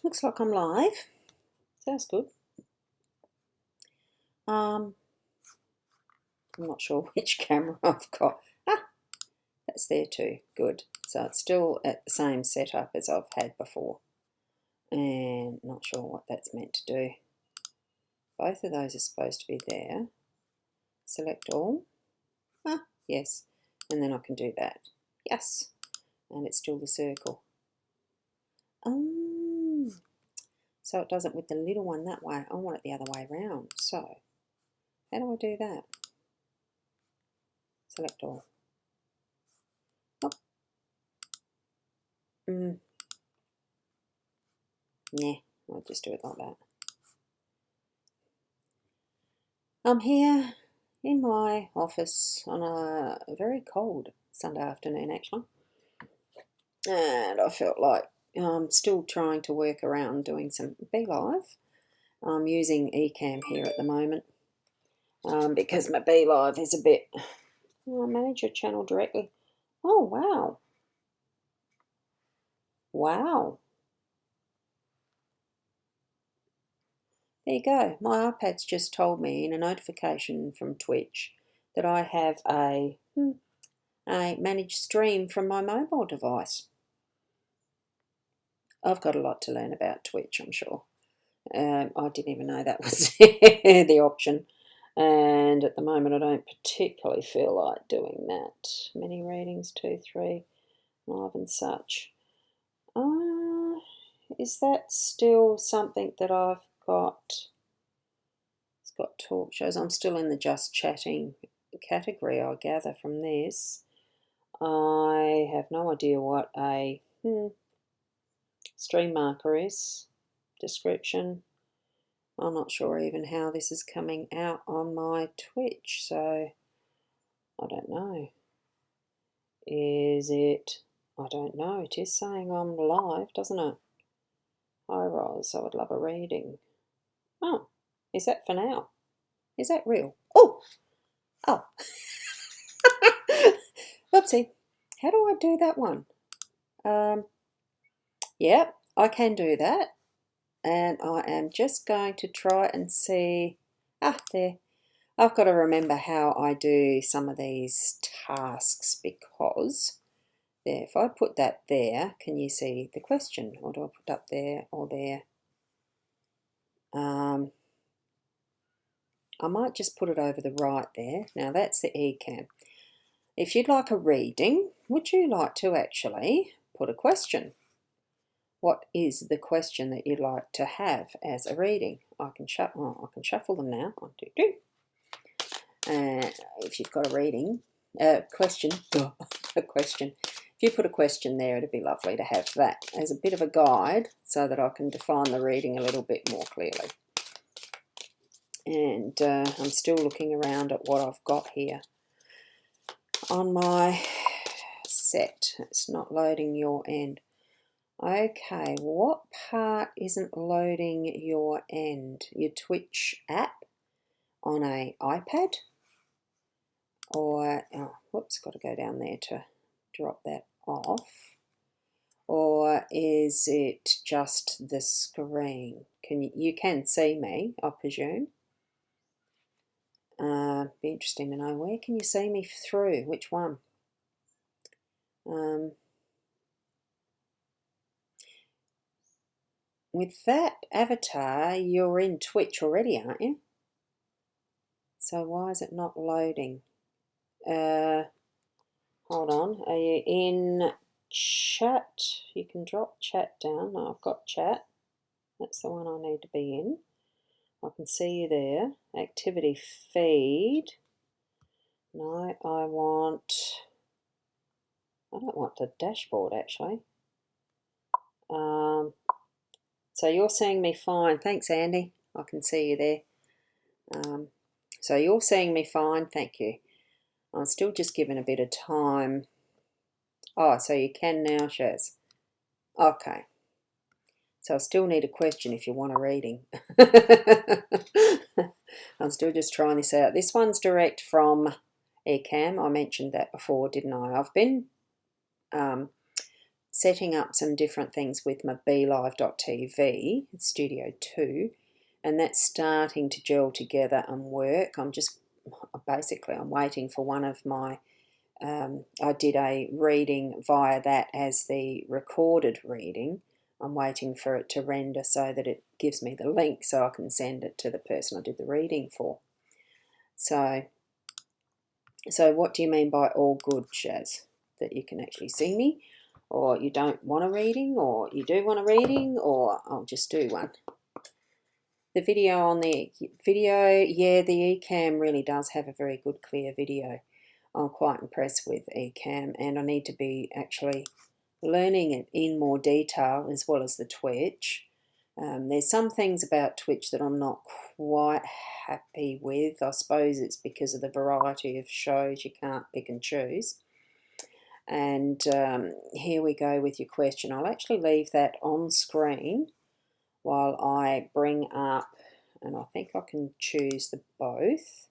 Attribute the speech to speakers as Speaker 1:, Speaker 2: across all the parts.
Speaker 1: Looks like I'm live. Sounds good. I'm not sure which camera I've got. Ah, that's there too. Good. So it's still at the same setup as I've had before. And not sure what that's meant to do. Both of those are supposed to be there. Select all. Ah, yes. And then I can do that. Yes. And it's still the circle. So it does it with the little one that way. I want it the other way around. So how do I do that? Select all. Oh. Nah, I'll just do it like that. I'm here in my office on a very cold Sunday afternoon actually, and I felt like I'm still trying to work around doing some Be Live. I'm using Ecamm here at the moment because my Be Live is a bit... manage your channel directly. Oh, wow. Wow. There you go. My iPad's just told me in a notification from Twitch that I have a managed stream from my mobile device. I've got a lot to learn about Twitch, I'm sure. I didn't even know that was the option. And at the moment, I don't particularly feel like doing that. Many readings, 2, 3, live and such. Is that still something that I've got? It's got talk shows. I'm still in the just chatting category, I gather from this. I have no idea what a stream marker is. Description. I'm not sure even how this is coming out on my Twitch, so I don't know. Is it? I don't know. It is saying I'm live, doesn't it? Hi, Roz. I would love a reading. Oh, is that for now? Is that real? Oh! Oh. Oopsie. How do I do that one? Yeah, I can do that. And I am just going to try and see. Ah, there. I've got to remember how I do some of these tasks because there, if I put that there, can you see the question? Or do I put up there or there? I might just put it over the right there. Now that's the Ecamm. If you'd like a reading, would you like to actually put a question? What is the question that you'd like to have as a reading? I can shuffle them now. 1, 2, 3. If you've got a reading, question, a question. If you put a question there, it'd be lovely to have that as a bit of a guide so that I can define the reading a little bit more clearly. And I'm still looking around at what I've got here on my set. It's not loading your end. Okay, what part isn't loading your end? Your Twitch app on a iPad? Or, whoops, got to go down there to drop that off. Or is it just the screen? You can see me, I presume. Be interesting to know, where can you see me through? Which one? With that avatar, you're in Twitch already, aren't you? So why is it not loading? Hold on. Are you in chat? You can drop chat down. No, I've got chat. That's the one I need to be in. I can see you there. Activity feed. No, I don't want the dashboard actually. So you're seeing me fine. Thanks, Andy. I can see you there. So you're seeing me fine. Thank you. I'm still just giving a bit of time. Oh, so you can now, Shaz. Okay. So I still need a question if you want a reading. I'm still just trying this out. This one's direct from Ecamm. I mentioned that before, didn't I? I've been setting up some different things with my BeLive.tv, Studio 2, and that's starting to gel together and work. I'm waiting for one of my, I did a reading via that as the recorded reading. I'm waiting for it to render so that it gives me the link so I can send it to the person I did the reading for. So what do you mean by all good, Shaz? That you can actually see me, or you don't want a reading, or you do want a reading, or I'll just do one. The video on the video, yeah, the Ecamm really does have a very good clear video. I'm quite impressed with Ecamm, and I need to be actually learning it in more detail as well as the Twitch. There's some things about Twitch that I'm not quite happy with. I suppose it's because of the variety of shows. You can't pick and choose. And here we go with your question. I'll actually leave that on screen while I bring up, and I think I can choose the both.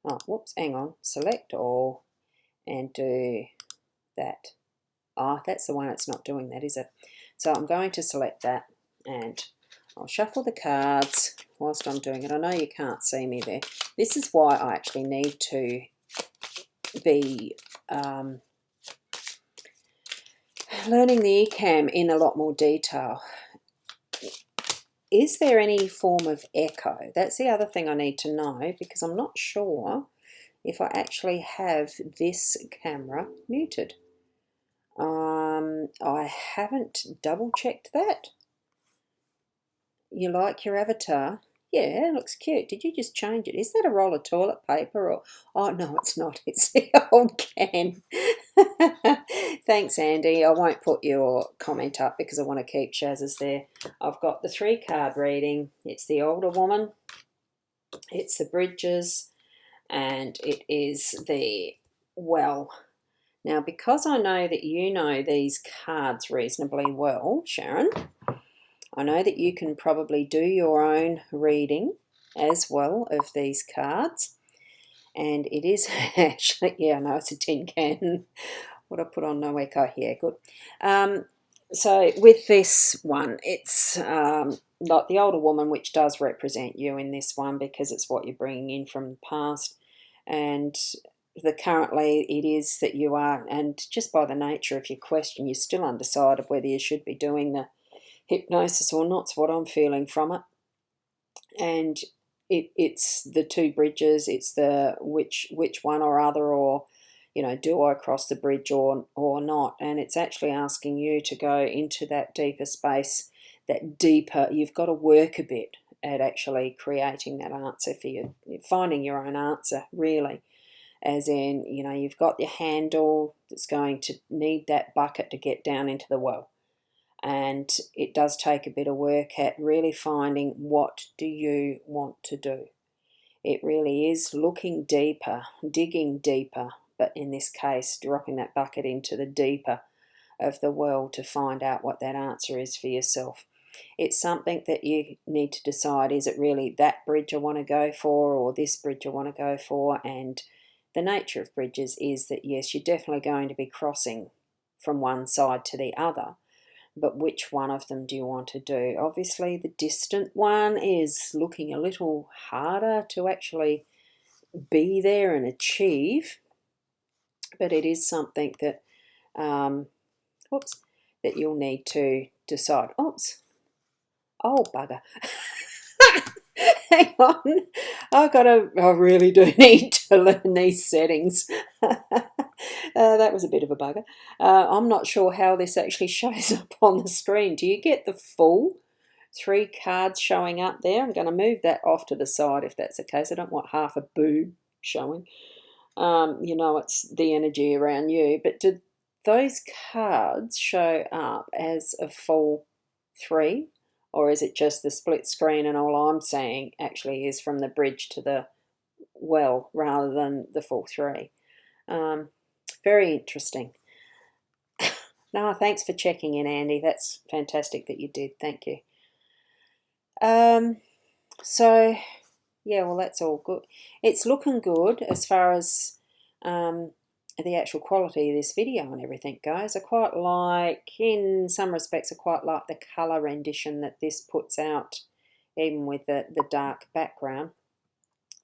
Speaker 1: Oh, whoops, hang on. Select all and do that. Ah, that's the one it's not doing that, is it? So I'm going to select that, and I'll shuffle the cards whilst I'm doing it. I know you can't see me there. This is why I actually need to be learning the Ecamm in a lot more detail. Is there any form of echo? That's the other thing I need to know, because I'm not sure if I actually have this camera muted. I haven't double checked that. You like your avatar? Yeah, it looks cute. Did you just change it? Is that a roll of toilet paper? Or oh no, it's not. It's the old can. Thanks, Andy. I won't put your comment up because I want to keep Shaz's there. I've got the 3-card reading. It's the older woman. It's the bridges, and it is the well. Now, because I know that you know these cards reasonably well, Sharon, I know that you can probably do your own reading as well of these cards. And it is actually, yeah, I know it's a tin can. What I put on, no echo here, good. So with this one, it's like the older woman, which does represent you in this one because it's what you're bringing in from the past. And currently it is that you are, and just by the nature of your question, you're still undecided whether you should be doing the hypnosis or not. It's what I'm feeling from it. And it's the 2 bridges. It's the which one or other, or do I cross the bridge or not? And it's actually asking you to go into that deeper space, that deeper. You've got to work a bit at actually creating that answer for you, finding your own answer, really. As in, you've got your handle that's going to need that bucket to get down into the well. And it does take a bit of work at really finding what do you want to do. It really is looking deeper, digging deeper, but in this case, dropping that bucket into the deeper of the well to find out what that answer is for yourself. It's something that you need to decide, is it really that bridge I want to go for, or this bridge I want to go for? And the nature of bridges is that, yes, you're definitely going to be crossing from one side to the other, but which one of them do you want to do? Obviously, the distant one is looking a little harder to actually be there and achieve, but it is something that, that you'll need to decide. Oops. Oh, bugger. Hang on. I really do need to learn these settings. That was a bit of a bugger. I'm not sure how this actually shows up on the screen. Do you get the full 3 cards showing up there? I'm going to move that off to the side if that's the case. I don't want half a boob showing. It's the energy around you. But do those cards show up as a full 3? Or is it just the split screen and all I'm saying actually is from the bridge to the well rather than the full 3? Very interesting. No, thanks for checking in, Andy. That's fantastic that you did. Thank you. So, yeah, well, that's all good. It's looking good as far as the actual quality of this video and everything goes. I quite like, in some respects, I quite like the colour rendition that this puts out, even with the dark background.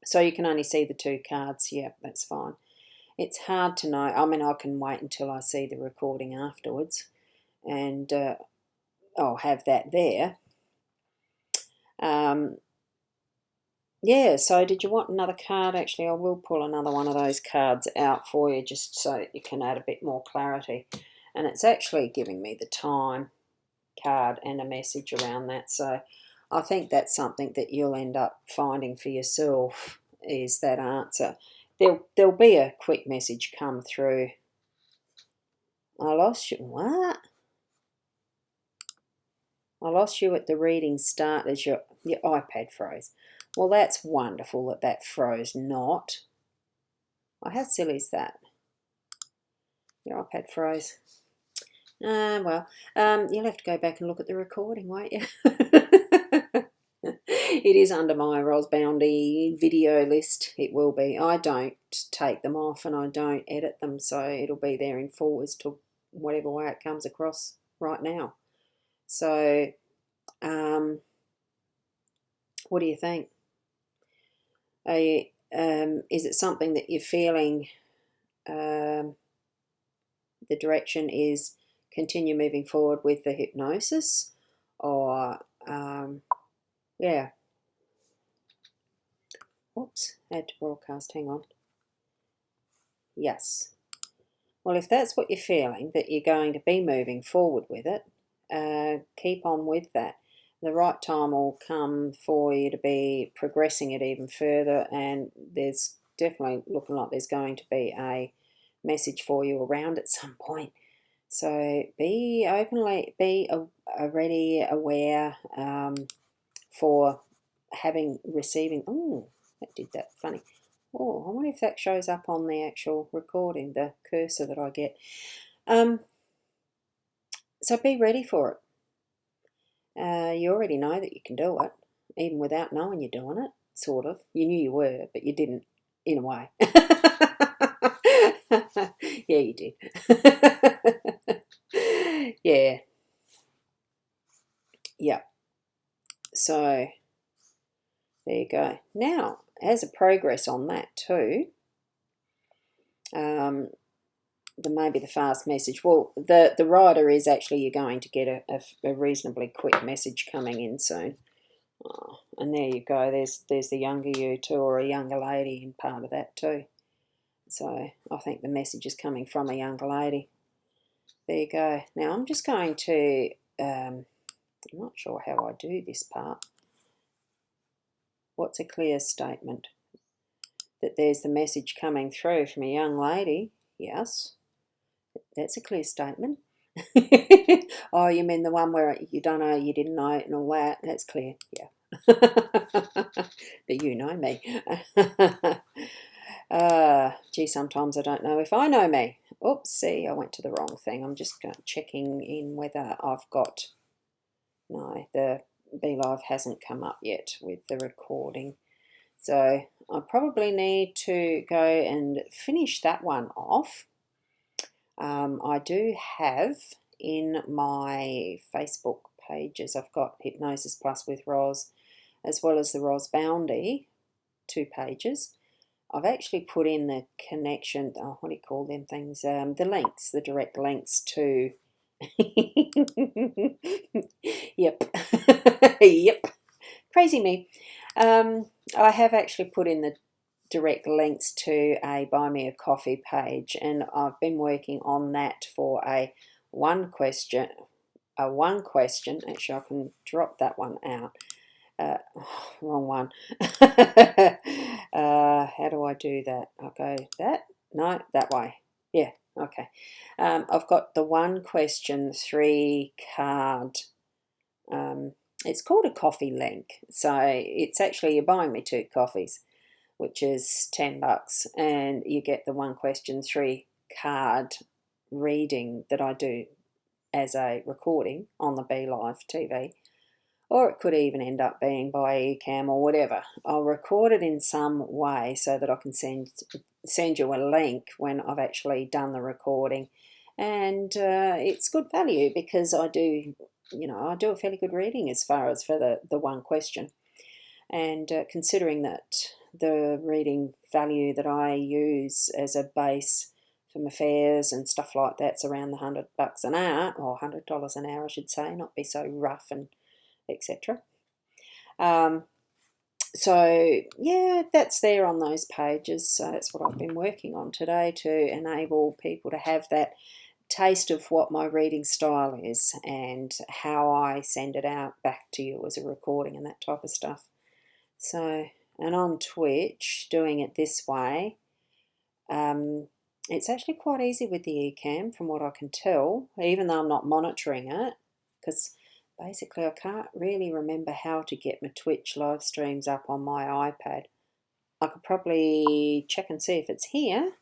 Speaker 1: So you can only see the two cards. Yeah, that's fine. It's hard to know. I mean, I can wait until I see the recording afterwards, and I'll have that there. Yeah, so did you want another card? Actually, I will pull another one of those cards out for you just so you can add a bit more clarity. And it's actually giving me the time card and a message around that. So I think that's something that you'll end up finding for yourself, is that answer. There'll be a quick message come through. I lost you. What? I lost you at the reading start as your iPad froze. Well, that's wonderful that froze not. Oh, how silly is that? Your iPad froze. Well, you'll have to go back and look at the recording, won't you? It is under my Ros Boundy video list. It will be. I don't take them off and I don't edit them, so it'll be there in full as to whatever way it comes across right now. So, what do you think? Is it something that you're feeling the direction is continue moving forward with the hypnosis, or yeah. Oops, add to broadcast, hang on. Yes. Well, if that's what you're feeling, that you're going to be moving forward with it, keep on with that. The right time will come for you to be progressing it even further, and there's definitely looking like there's going to be a message for you around at some point. So be already aware for receiving. Oh, that did that funny. Oh, I wonder if that shows up on the actual recording, the cursor that I get. So be ready for it. You already know that you can do it, even without knowing you're doing it, sort of. You knew you were, but you didn't, in a way. Yeah, you did. Yeah. Yeah. So, there you go. Now, as a progress on that too, maybe the fast message. Well, the rider is actually, you're going to get a reasonably quick message coming in soon. Oh, and there you go. There's the younger you too, or a younger lady in part of that too. So I think the message is coming from a younger lady. There you go. Now I'm just going to. I'm not sure how I do this part. What's a clear statement? That there's the message coming through from a young lady. Yes. That's a clear statement. Oh, you mean the one where you don't know, you didn't know it and all that? That's clear, yeah. But you know me. Gee, sometimes I don't know if I know me. Oops, see, I went to the wrong thing. I'm just checking in whether I've got... No, the BeLive hasn't come up yet with the recording. So I probably need to go and finish that one off. I do have in my Facebook pages, I've got Hypnosis Plus with Ros, as well as the Ros Boundy, 2 pages. I've actually put in the connection, what do you call them things? The links, the direct links to... Yep. Yep. Crazy me. I have actually put in the direct links to a Buy Me a Coffee page, and I've been working on that for a one question. Actually, I can drop that one out. Wrong one. How do I do that? I'll go that. No, that way. Yeah. Okay. I've got the 1 question 3 card. It's called a coffee link. So it's actually, you're buying me 2 coffees, which is $10, and you get the 1 question 3 card reading that I do as a recording on the BeLive TV or it could even end up being by Ecamm or whatever. I'll record it in some way so that I can send you a link when I've actually done the recording. And it's good value because I do a fairly good reading as far as for the one question. And considering that the reading value that I use as a base for my fares and stuff like that's around the $100 an hour, or $100 an hour I should say, not be so rough and etc. So yeah, that's there on those pages. So that's what I've been working on today, to enable people to have that taste of what my reading style is and how I send it out back to you as a recording and that type of stuff. So, and on Twitch, doing it this way, it's actually quite easy with the Ecamm from what I can tell, even though I'm not monitoring it, because basically I can't really remember how to get my Twitch live streams up on my iPad. I could probably check and see if it's here.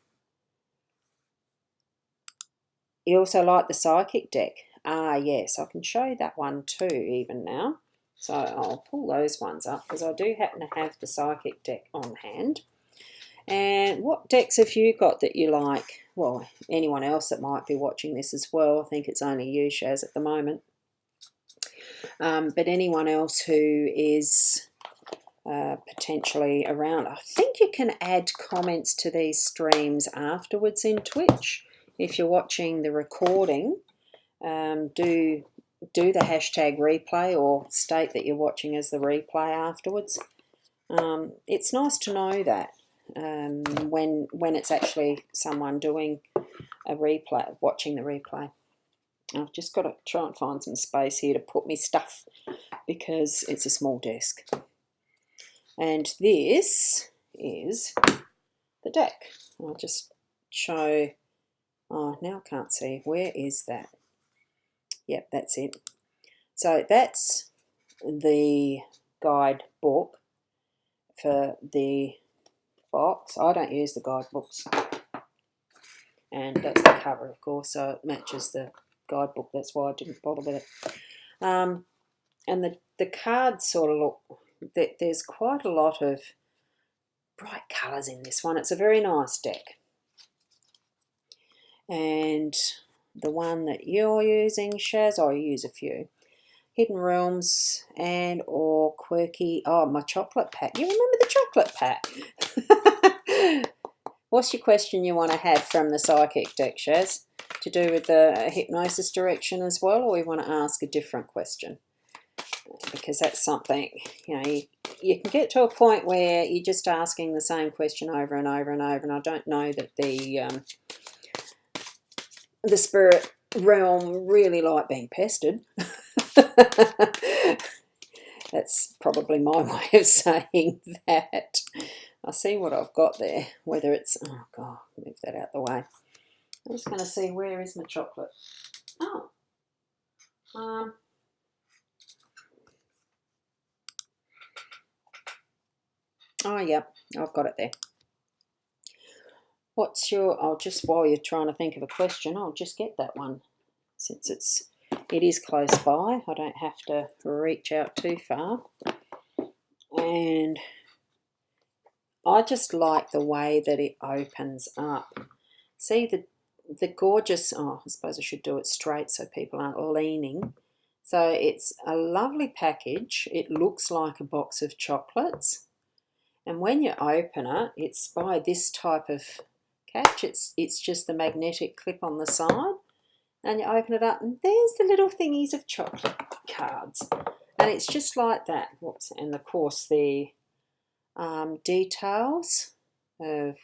Speaker 1: You also like the psychic deck? Ah, yes, I can show you that one too even now. So I'll pull those ones up because I do happen to have the psychic deck on hand. And what decks have you got that you like? Well, anyone else that might be watching this as well. I think it's only you, Shaz, at the moment. But anyone else who is potentially around. I think you can add comments to these streams afterwards in Twitch. If you're watching the recording, do the hashtag replay or state that you're watching as the replay afterwards. It's nice to know that when it's actually someone doing a replay, watching the replay. I've just got to try and find some space here to put my stuff because it's a small desk. And this is the deck. I'll just show. Oh, now I can't see. Where is that? Yep, that's it. So that's the guide book for the box. I don't use the guidebooks. And that's the cover, of course, so it matches the guidebook. That's why I didn't bother with it. And the cards sort of look, there's quite a lot of bright colours in this one. It's a very nice deck. And the one that you're using, Shaz, I use a few. Hidden Realms and or Quirky. Oh, my chocolate pack. You remember the chocolate pack? What's your question you want to have from the psychic deck, Shaz? To do with the hypnosis direction as well, or we want to ask a different question? Because that's something, you can get to a point where you're just asking the same question over and over and over, and I don't know that the spirit realm really like being pestered. That's probably my way of saying that. I see what I've got there, whether it's, oh God, move that out the way. I'm just going to see, where is my chocolate? Oh, oh yeah, I've got it there. What's your, I'll just, while you're trying to think of a question, I'll just get that one. Since it is close by, I don't have to reach out too far. And I just like the way that it opens up. See the gorgeous, oh, I suppose I should do it straight so people aren't leaning. So it's a lovely package. It looks like a box of chocolates. And when you open it, it's by this type of catch. It's just the magnetic clip on the side. And you open it up and there's the little thingies of chocolate cards. And it's just like that. Whoops. And of course the details of,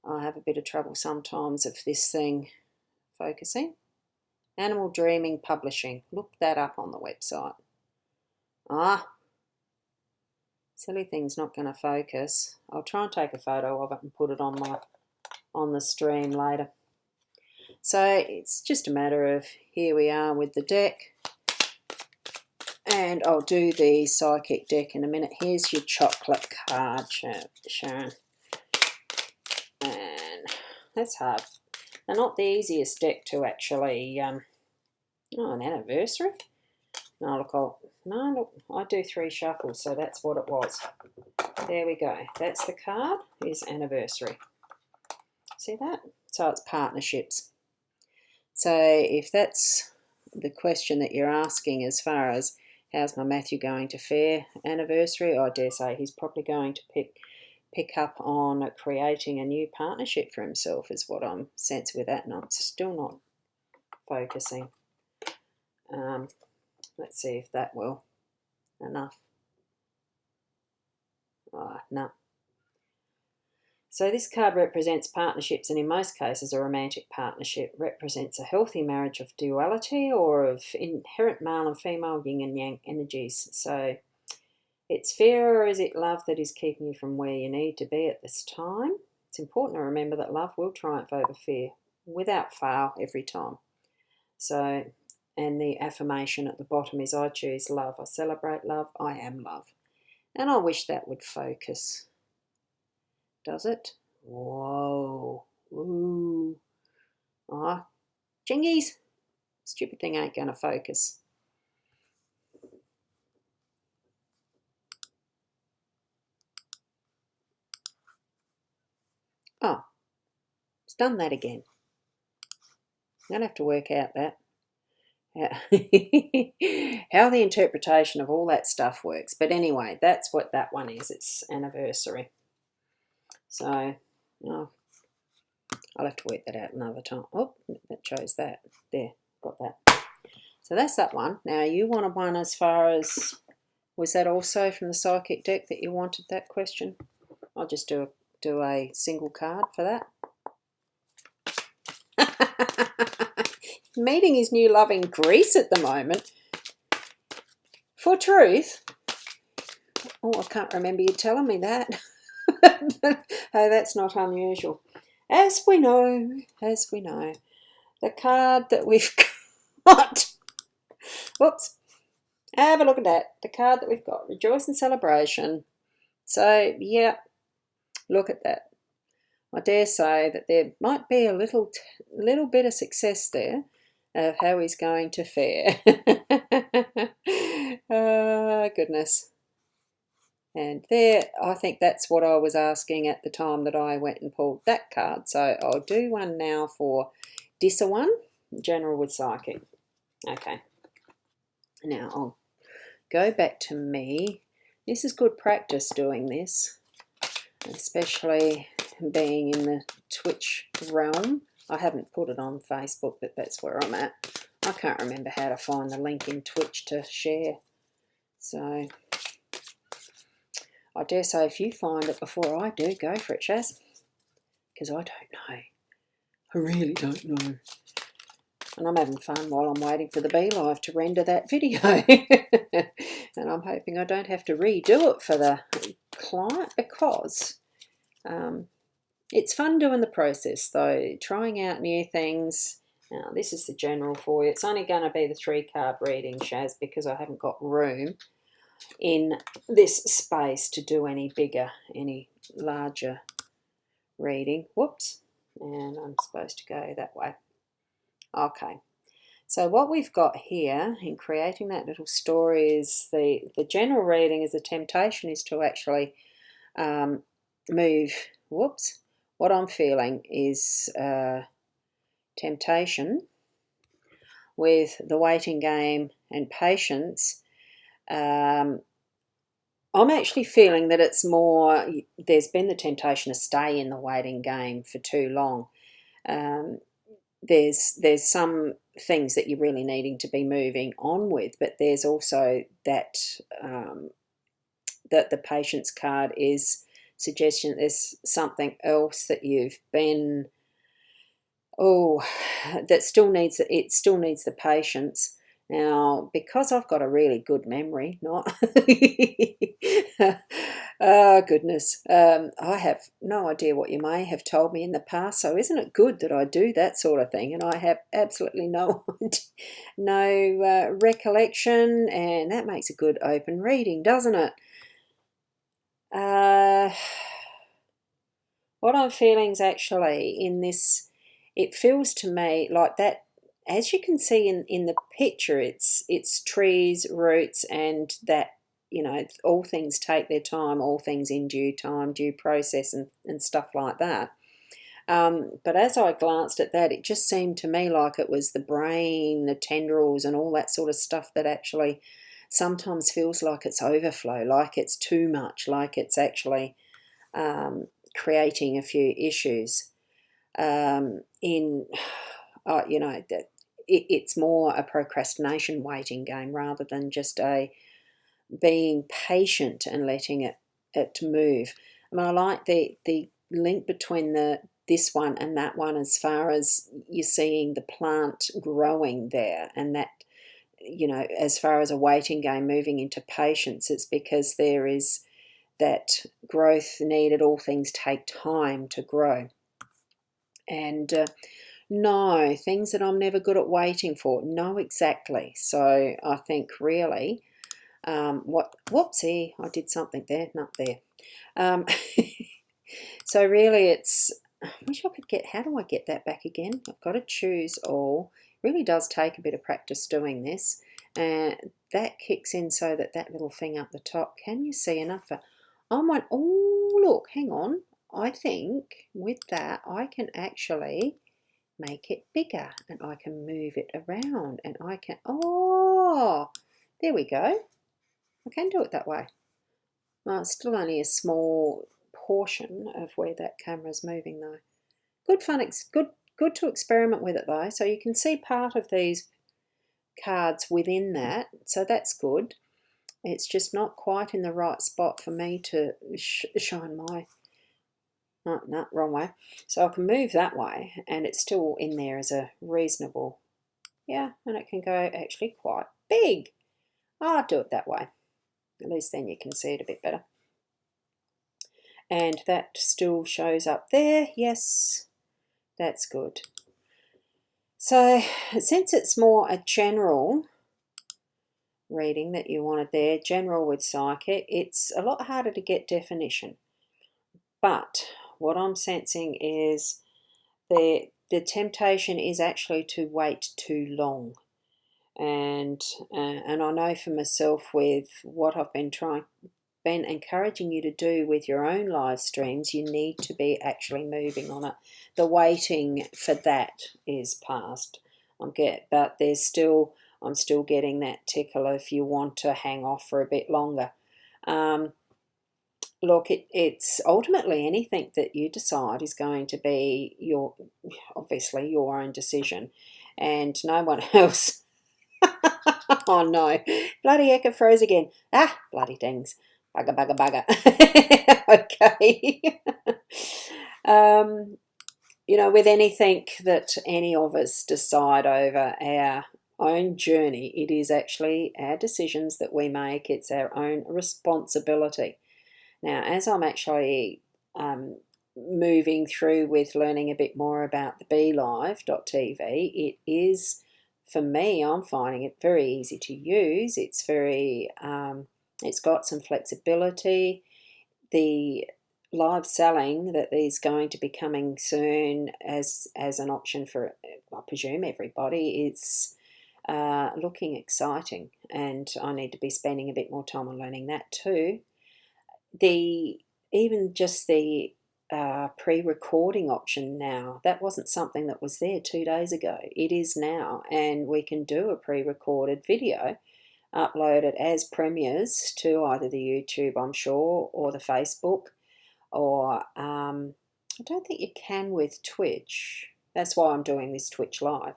Speaker 1: I have a bit of trouble sometimes of this thing focusing. Animal Dreaming Publishing. Look that up on the website. Silly thing's not going to focus. I'll try and take a photo of it and put it on the stream later. So it's just a matter of, here we are with the deck. And I'll do the psychic deck in a minute. Here's your chocolate card, Sharon. And that's hard. They're not the easiest deck to actually, an anniversary. No, look, I do 3 shuffles, so that's what it was. There we go. That's the card, is anniversary. See that? So it's partnerships. So if that's the question that you're asking as far as how's my Matthew going to fare anniversary, I dare say he's probably going to pick up on creating a new partnership for himself, is what I'm sensing with that, and I'm still not focusing. Let's see if that will. Enough. No. So this card represents partnerships, and in most cases a romantic partnership represents a healthy marriage of duality or of inherent male and female yin and yang energies. So it's fear, or is it love that is keeping you from where you need to be at this time? It's important to remember that love will triumph over fear without fail every time. So, and the affirmation at the bottom is I choose love, I celebrate love, I am love. And I wish that would focus. Does it? Whoa. Ooh. Ah, jingies. Stupid thing ain't going to focus. Oh, it's done that again. I'm going to have to work out that. How the interpretation of all that stuff works. But anyway, that's what that one is. It's anniversary. So, oh, I'll have to work that out another time. Oh, that chose that. There, got that. So that's that one. Now, you wanted one as far as, was that also from the psychic deck that you wanted that question? I'll just do a single card for that. Meeting his new love in Greece at the moment. For truth. Oh, I can't remember you telling me that. Oh, that's not unusual. As we know, the card that we've got. Whoops. Have a look at that. The card that we've got. Rejoice and celebration. So, yeah, look at that. I dare say that there might be a little bit of success there of how he's going to fare. Oh, goodness. And there, I think that's what I was asking at the time that I went and pulled that card. So I'll do one now for Dissa one, General with Psychic. Okay. Now I'll go back to me. This is good practice doing this, especially being in the Twitch realm. I haven't put it on Facebook, but that's where I'm at. I can't remember how to find the link in Twitch to share. So I dare say if you find it before I do, go for it, Shaz. Because I don't know. I really don't know. And I'm having fun while I'm waiting for the BeLive to render that video. And I'm hoping I don't have to redo it for the client, because it's fun doing the process, though, trying out new things. Now, this is the general for you. It's only going to be the 3-card reading, Shaz, because I haven't got room in this space to do any bigger, any larger reading. Whoops. And I'm supposed to go that way. Okay. So what we've got here in creating that little story is the general reading is the temptation is to actually move. Whoops. What I'm feeling is temptation with the waiting game and patience. I'm actually feeling that it's more, there's been the temptation to stay in the waiting game for too long. There's some things that you're really needing to be moving on with, but there's also that that the patience card is suggestion that there's something else that you've been that still needs the patience. Now, because I've got a really good memory, not oh goodness, I have no idea what you may have told me in the past. So isn't it good that I do that sort of thing? And I have absolutely no recollection, and that makes a good open reading, doesn't it? What I'm feeling is actually in this. It feels to me like that as you can see in the picture, it's trees, roots, and that, you know, all things take their time, all things in due time, due process, and stuff like that. But as I glanced at that, it just seemed to me like it was the brain, the tendrils, and all that sort of stuff that actually sometimes feels like it's overflow, like it's too much, like it's actually creating a few issues. You know, that it's more a procrastination waiting game rather than just a being patient and letting it move. I mean, I like the link between this one and that one as far as you're seeing the plant growing there, and that, you know, as far as a waiting game moving into patience, it's because there is that growth needed. All things take time to grow. And no, things that I'm never good at waiting for. No, exactly. So I think really, whoopsie, I did something there, not there. So really it's, I wish I could get, how do I get that back again? I've got to choose all. It really does take a bit of practice doing this. And that kicks in so that that little thing up the top, can you see enough? Oh, look, hang on. I think with that I can actually make it bigger, and I can move it around, and I can, oh, there we go. I can do it that way. Well, it's still only a small portion of where that camera's moving though. Good fun, good to experiment with it though. So you can see part of these cards within that, so that's good. It's just not quite in the right spot for me to shine my, no, wrong way. So I can move that way and it's still in there as a reasonable, yeah, and it can go actually quite big. I'll do it that way. At least then you can see it a bit better. And that still shows up there. Yes, that's good. So since it's more a general reading that you wanted there, general with psychic, it's a lot harder to get definition. But what I'm sensing is the temptation is actually to wait too long. And I know for myself, with what I've been encouraging you to do with your own live streams, you need to be actually moving on it. The waiting for that is past. But I'm still getting that tickle if you want to hang off for a bit longer. Look, it's ultimately anything that you decide is going to be obviously your own decision, and no one else. Oh no, bloody Eka froze again. Ah, bloody dings. Bugger. Okay. You know, with anything that any of us decide over our own journey, it is actually our decisions that we make. It's our own responsibility. Now, as I'm actually moving through with learning a bit more about the BeLive.tv, it is, for me, I'm finding it very easy to use. It's very, it's got some flexibility. The live selling that is going to be coming soon as an option for, I presume, everybody, it's looking exciting, and I need to be spending a bit more time on learning that too. Even just the pre-recording option now, that wasn't something that was there 2 days ago. It is now, and we can do a pre-recorded video, upload it as premieres to either the YouTube, I'm sure, or the Facebook, or I don't think you can with Twitch. That's why I'm doing this Twitch live.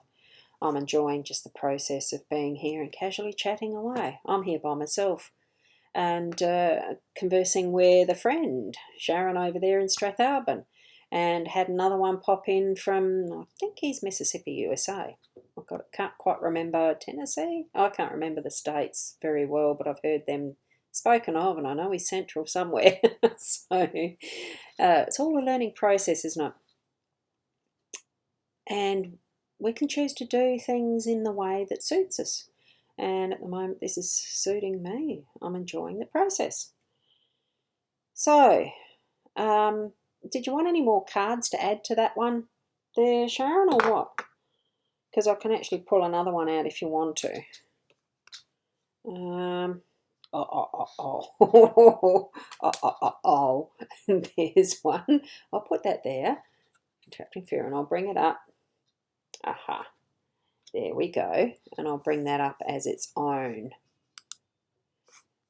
Speaker 1: I'm enjoying just the process of being here and casually chatting away. I'm here by myself and conversing with a friend, Sharon, over there in Strathalbyn, and had another one pop in from, I think he's Mississippi, USA. Can't quite remember, Tennessee? I can't remember the states very well, but I've heard them spoken of, and I know he's central somewhere. So it's all a learning process, isn't it? And we can choose to do things in the way that suits us. And at the moment, this is suiting me. I'm enjoying the process. So, did you want any more cards to add to that one there, Sharon, or what? because I can actually pull another one out if you want to. There's one. I'll put that there. Attracting fear, and I'll bring it up. Aha. There we go. And I'll bring that up as its own.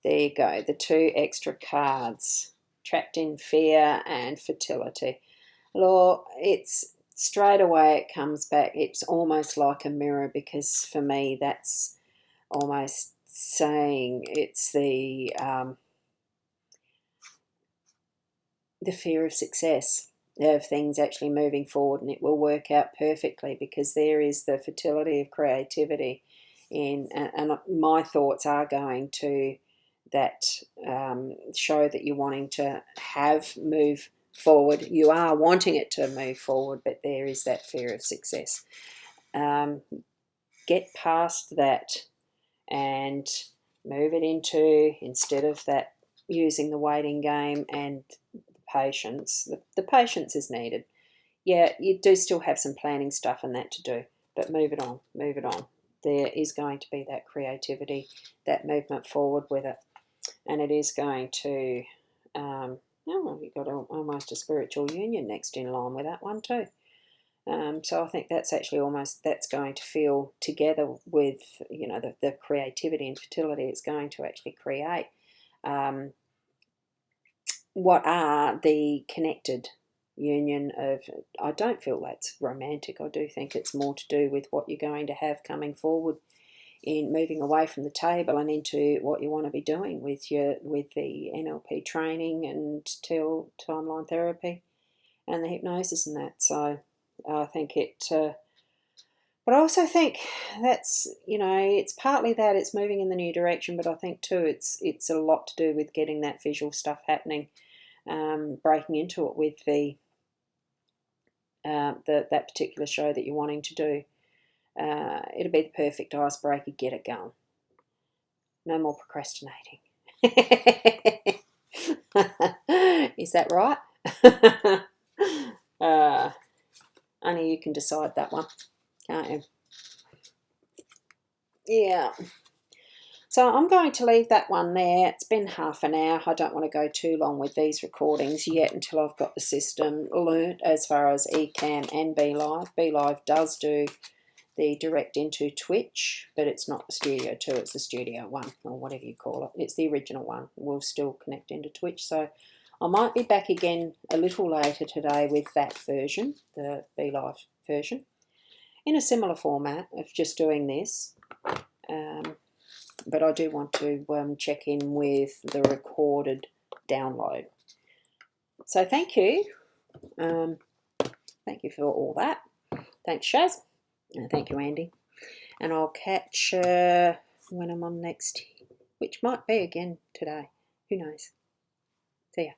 Speaker 1: There you go. The 2 extra cards. Trapped in fear and fertility. Look, it's straight away it comes back. It's almost like a mirror, because for me that's almost saying it's the fear of success, of things actually moving forward, and it will work out perfectly, because there is the fertility of creativity in, and my thoughts are going to that show that you're wanting to have move forward. You are wanting it to move forward, but there is that fear of success. Get past that and move it into, instead of that, using the waiting game and patience. The patience is needed. Yeah, you do still have some planning stuff and that to do, but move it on, move it on. There is going to be that creativity, that movement forward with it, and it is going to, you've got almost a spiritual union next in line with that one too. So I think that's actually that's going to feel together with, the creativity and fertility. It's going to actually create what are the connected union of, I don't feel that's romantic. I do think it's more to do with what you're going to have coming forward in moving away from the table and into what you want to be doing with the NLP training and timeline therapy and the hypnosis and that. So I think it, but I also think that's, it's partly that it's moving in the new direction, but I think too it's a lot to do with getting that visual stuff happening, breaking into it with that particular show that you're wanting to do. It'll be the perfect icebreaker. Get it going. No more procrastinating. Is that right? Only you can decide that one, can't you? Yeah. So I'm going to leave that one there. It's been half an hour. I don't want to go too long with these recordings yet until I've got the system learnt as far as Ecamm and BeLive. BeLive does do the direct into Twitch, but it's not the Studio 2, it's the Studio 1, or whatever you call it. It's the original one. We'll still connect into Twitch. So I might be back again a little later today with that version, the BeLive version, in a similar format of just doing this. But I do want to check in with the recorded download. So thank you. Thank you for all that. Thanks, Shaz. And thank you, Andy. And I'll catch when I'm on next, which might be again today. Who knows? See ya.